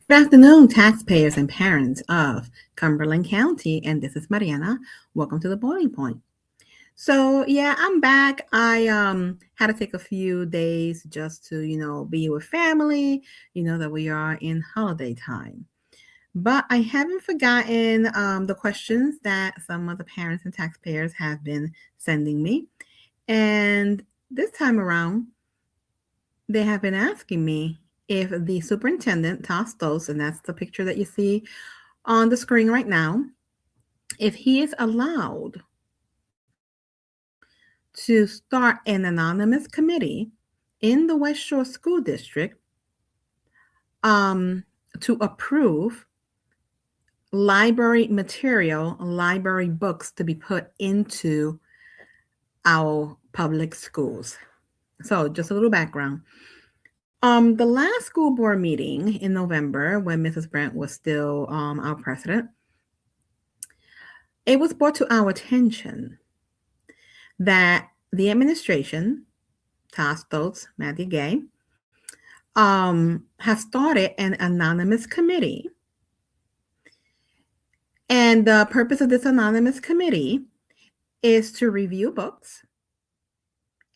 Good afternoon, taxpayers and parents of Cumberland County, and this is Mariana. Welcome to the Boiling Point. So yeah, I'm back. I had to take a few days just to be with family. You know that we are in holiday time, but I haven't forgotten the questions that some of the parents and taxpayers have been sending me, and this time around they have been asking me if the superintendent, Tostos, and that's the picture that you see on the screen right now, if he is allowed to start an anonymous committee in the West Shore School District um, to approve library material, library books to be put into our public schools. So, just a little background. The last school board meeting in November, when Mrs. Brent was still our president, it was brought to our attention that the administration, Tostos, Matthew Gay, has started an anonymous committee. And the purpose of this anonymous committee is to review books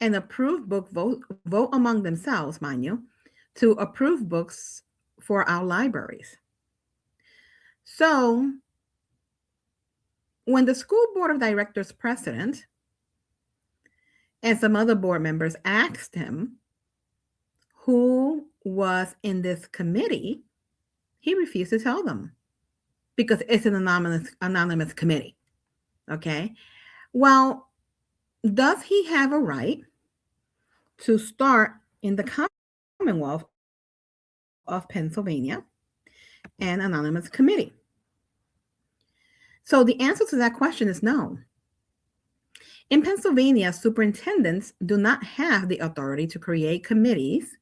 and approve vote among themselves, mind you, to approve books for our libraries. So when the school board of directors president and some other board members asked him who was in this committee, he refused to tell them because it's an anonymous committee. Okay. Well, does he have a right to start in the Commonwealth of Pennsylvania an anonymous committee? So the answer to that question is no. In Pennsylvania, superintendents do not have the authority to create committees,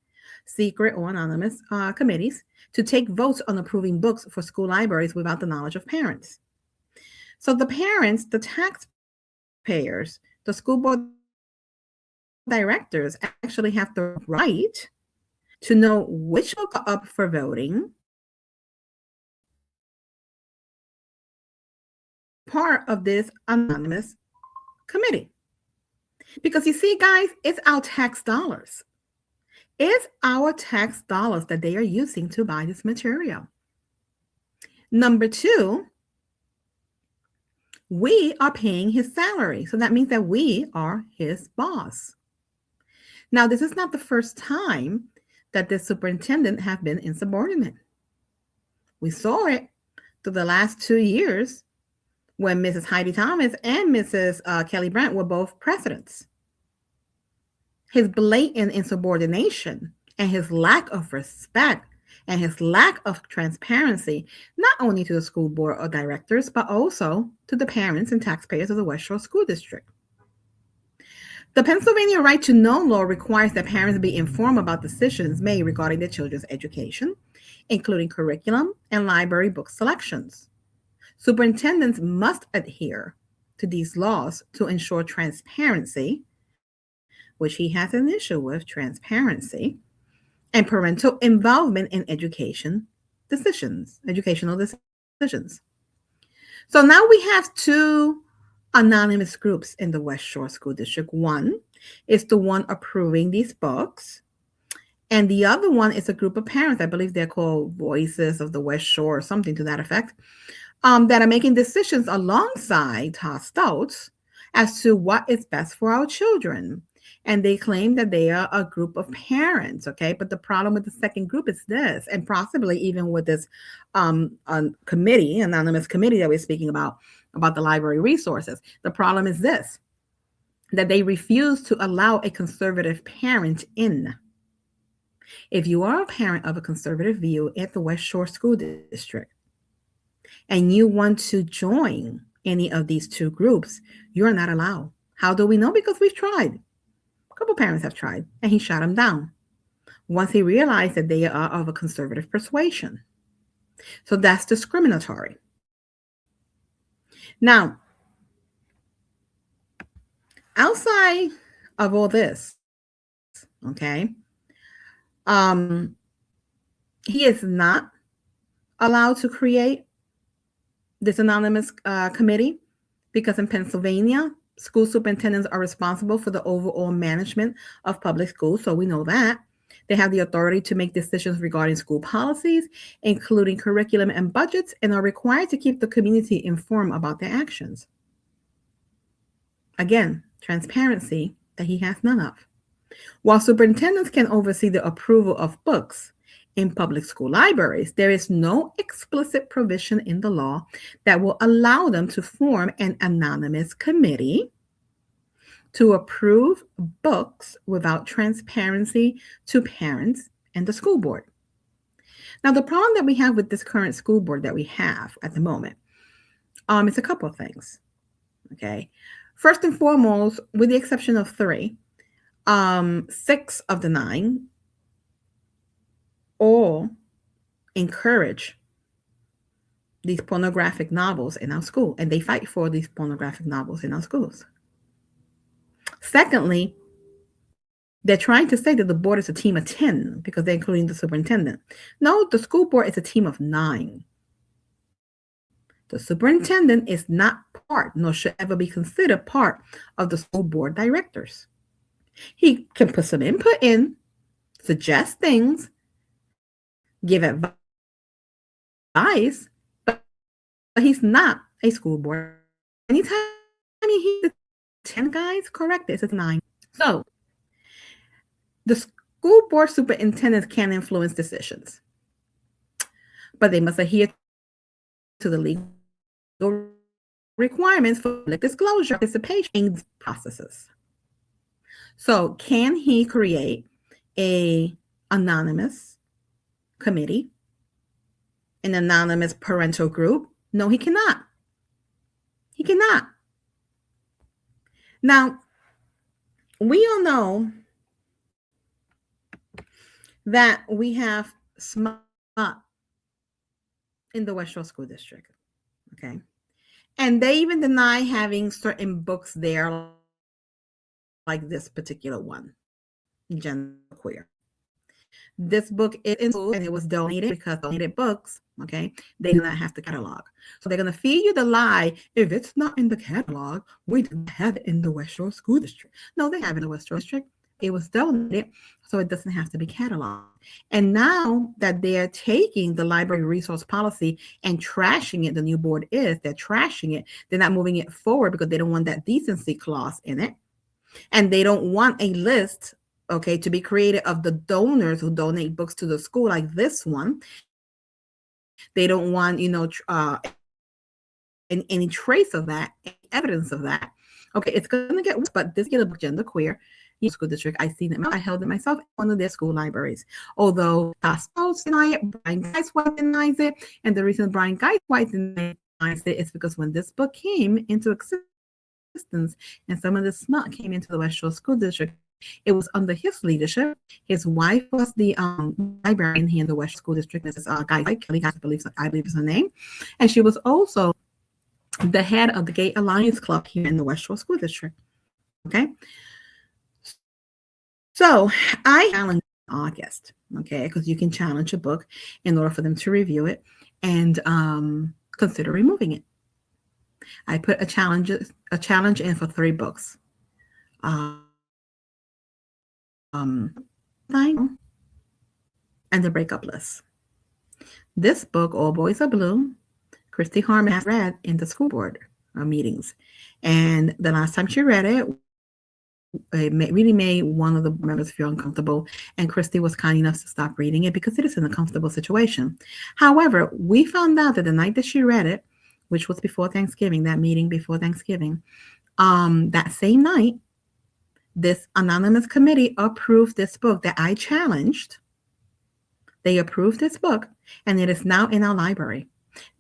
secret or anonymous committees, to take votes on approving books for school libraries without the knowledge of parents. So the parents, the taxpayers, the school board directors actually have the right to know which book are up for voting part of this anonymous committee. Because you see, guys, it's our tax dollars. It's our tax dollars that they are using to buy this material. Number two, we are paying his salary. So that means that we are his boss. Now, this is not the first time that the superintendent have been insubordinate. We saw it through the last 2 years when Mrs. Heidi Thomas and Mrs. Kelly Brandt were both presidents. His blatant insubordination and his lack of respect and his lack of transparency, not only to the school board of directors, but also to the parents and taxpayers of the West Shore School District. The Pennsylvania Right to Know law requires that parents be informed about decisions made regarding their children's education, including curriculum and library book selections. Superintendents must adhere to these laws to ensure transparency, which he has an issue with transparency, and parental involvement in educational decisions. So now we have two anonymous groups in the West Shore School District. One is the one approving these books, and the other one is a group of parents. I believe they're called Voices of the West Shore or something to that effect, that are making decisions alongside Tostos as to what is best for our children. And they claim that they are a group of parents, okay? But the problem with the second group is this, and possibly even with this committee, anonymous committee that we're speaking about the library resources. The problem is this, that they refuse to allow a conservative parent in. If you are a parent of a conservative view at the West Shore School District and you want to join any of these two groups, you're not allowed. How do we know? Because we've tried. A couple parents have tried, and he shot them down once he realized that they are of a conservative persuasion. So that's discriminatory. Now, outside of all this, okay, he is not allowed to create this anonymous committee? Because in Pennsylvania, school superintendents are responsible for the overall management of public schools. So we know that. They have the authority to make decisions regarding school policies, including curriculum and budgets, and are required to keep the community informed about their actions. Again, transparency that he has none of. While superintendents can oversee the approval of books in public school libraries, there is no explicit provision in the law that will allow them to form an anonymous committee to approve books without transparency to parents and the school board. Now, the problem that we have with this current school board that we have at the moment is a couple of things. Okay. First and foremost, with the exception of 3, 6 of the 9 all encourage these pornographic novels in our school, and they fight for these pornographic novels in our schools. Secondly, they're trying to say that the board is a team of 10 because they're including the superintendent. No, the school board is a team of 9. The superintendent is not part, nor should ever be considered part of the school board directors. He can put some input in, suggest things, give advice, but he's not a school board. Anytime he's 10 guys, correct, it's a 9. So the school board superintendents can influence decisions, but they must adhere to the legal requirements for public disclosure, participation in processes. So can he create an anonymous committee, an anonymous parental group? No, he cannot. He cannot. Now, we all know that we have SMUT in the West Shore School District, okay? And they even deny having certain books there, like this particular one, Genderqueer. This book is in school and it was donated because donated books, okay, they do not have the catalog. So they're going to feed you the lie, if it's not in the catalog, we don't have it in the West Shore School District. No, they have it in the West Shore District. It was donated, so it doesn't have to be cataloged. And now that they're taking the library resource policy and trashing it, the new board is, they're trashing it. They're not moving it forward because they don't want that decency clause in it. And they don't want a list, okay, to be created of the donors who donate books to the school like this one. They don't want, any trace of that, any evidence of that. Okay, it's going to get worse, but this particular book, Genderqueer, School District, I seen it. I held it myself in one of their school libraries. Although Scouts deny it, Brian Geiswhite denies it, and the reason Brian Geiswhite denies it is because when this book came into existence and some of the SMUT came into the West Shore School District, it was under his leadership. His wife was the librarian here in the West Shore School District. This is Kelly, I believe is her name, and she was also the head of the Gay Alliance Club here in the West Shore School District. Okay. So I challenged August, okay, because you can challenge a book in order for them to review it and consider removing it. I put a challenge in for 3 books. And the breakup list. This book, All Boys Are Blue, Christy Harmon has read in the school board meetings. And the last time she read it really made one of the members feel uncomfortable, and Christy was kind enough to stop reading it because it is an uncomfortable situation. However, we found out that the night that she read it, which was before Thanksgiving, that meeting before Thanksgiving, that same night, this anonymous committee approved this book that I challenged. They approved this book, and it is now in our library.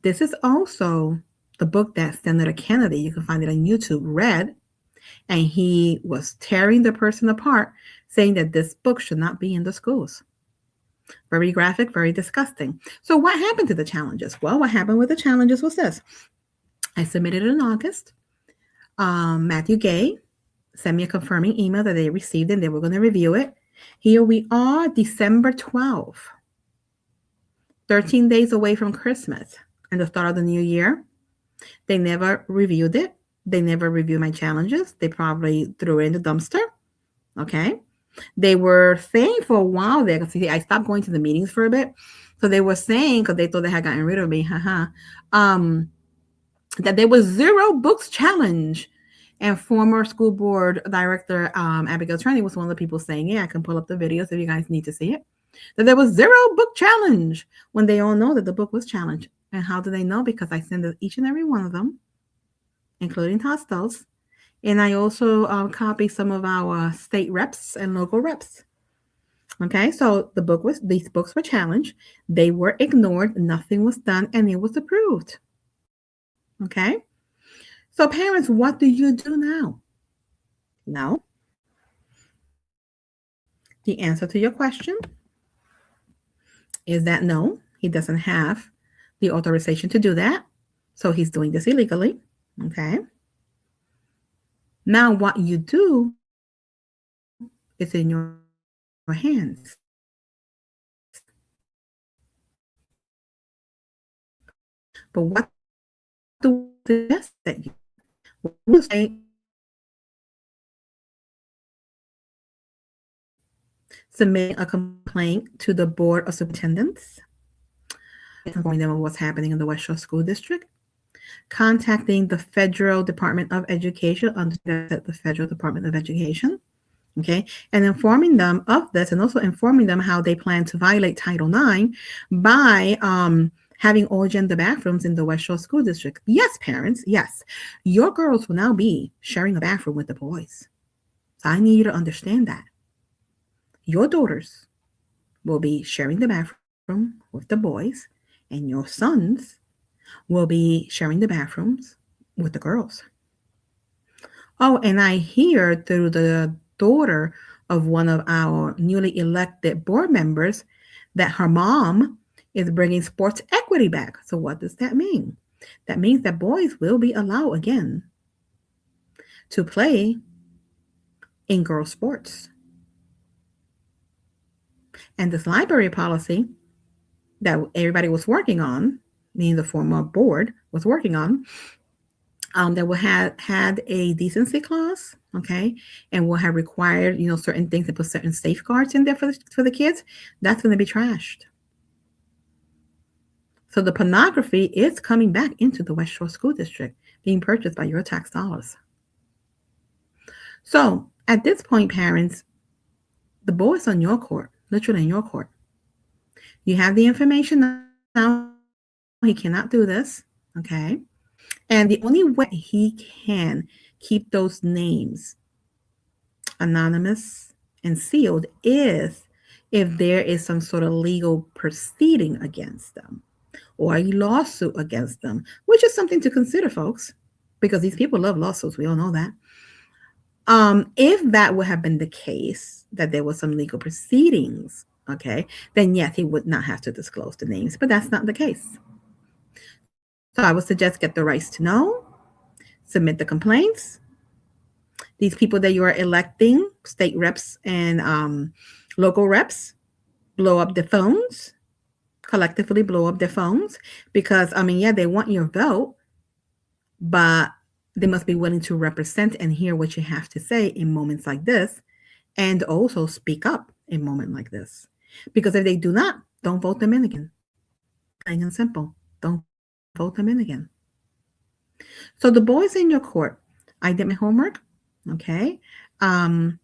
This is also the book that Senator Kennedy, you can find it on YouTube, read, and he was tearing the person apart, saying that this book should not be in the schools. Very graphic, very disgusting. So what happened to the challenges? Well, what happened with the challenges was this. I submitted it in August. Matthew Gay sent me a confirming email that they received and they were going to review it. Here we are, December 12th. 13 days away from Christmas and the start of the new year. They never reviewed it. They never reviewed my challenges. They probably threw it in the dumpster. Okay. They were saying for a while there, because I stopped going to the meetings for a bit. So they were saying, because they thought they had gotten rid of me, that there was 0 books challenge. And former school board director Abigail Turney was one of the people saying, yeah, I can pull up the videos if you guys need to see it, that there was 0 book challenge, when they all know that the book was challenged. And how do they know? Because I send each and every one of them, including hostels. And I also copy some of our state reps and local reps. Okay, so these books were challenged. They were ignored. Nothing was done, and it was approved. Okay, so parents, what do you do now? No. The answer to your question is that no, he doesn't have the authorization to do that. So he's doing this illegally. Okay. Now, what you do is in your hands. But what do this that you will say? Submitting a complaint to the Board of Superintendents, informing them of what's happening in the West Shore School District, contacting the Federal Department of Education under the Federal Department of Education, okay, and informing them of this, and also informing them how they plan to violate Title IX by having all gender bathrooms in the West Shore School District. Yes, parents, yes, your girls will now be sharing a bathroom with the boys. So I need you to understand that. Your daughters will be sharing the bathroom with the boys, and your sons will be sharing the bathrooms with the girls. Oh, and I hear through the daughter of one of our newly elected board members that her mom is bringing sports equity back. So what does that mean? That means that boys will be allowed again to play in girls' sports. And this library policy that everybody was working on, meaning the former board was working on, that will have had a decency clause, okay, and will have required, certain things to put certain safeguards in there for the kids. That's going to be trashed. So the pornography is coming back into the West Shore School District, being purchased by your tax dollars. So at this point, parents, the ball is on your court, literally in your court. You have the information now. He cannot do this, okay? And the only way he can keep those names anonymous and sealed is if there is some sort of legal proceeding against them or a lawsuit against them, which is something to consider, folks, because these people love lawsuits. We all know that. If that would have been the case, that there was some legal proceedings, okay, then yes, he would not have to disclose the names, but that's not the case. So I would suggest get the rights to know, submit the complaints. These people that you are electing, state reps and local reps, blow up their phones, collectively blow up their phones, because, they want your vote, but they must be willing to represent and hear what you have to say in moments like this, and also speak up in a moment like this. Because if they do not, don't vote them in again. Plain and simple. Don't vote them in again. So the boys in your court, I did my homework. Okay. You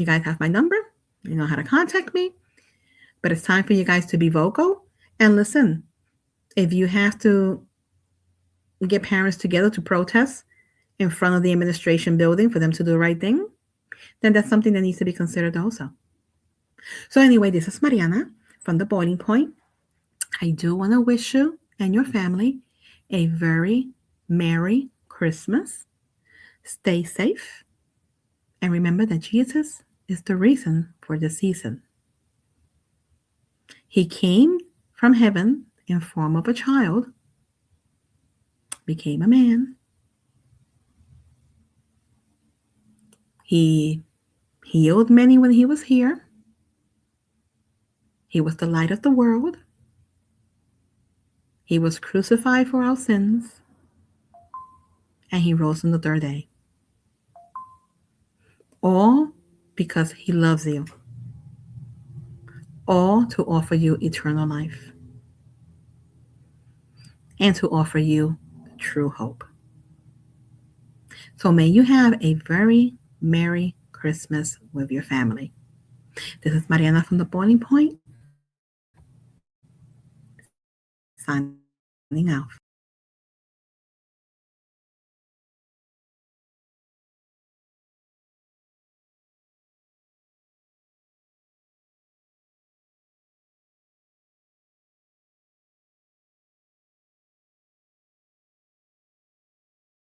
guys have my number. You know how to contact me. But it's time for you guys to be vocal. And listen, if you have to get parents together to protest in front of the administration building for them to do the right thing, then that's something that needs to be considered also. So anyway, this is Mariana from The Boiling Point. I do want to wish you and your family a very Merry Christmas. Stay safe. And remember that Jesus is the reason for the season. He came from heaven in form of a child, became a man. He healed many when he was here. He was the light of the world. He was crucified for our sins, and he rose on the third day. All because he loves you. All to offer you eternal life and to offer you true hope. So may you have a very Merry Christmas with your family. This is Mariana from The Boiling Point, signing out.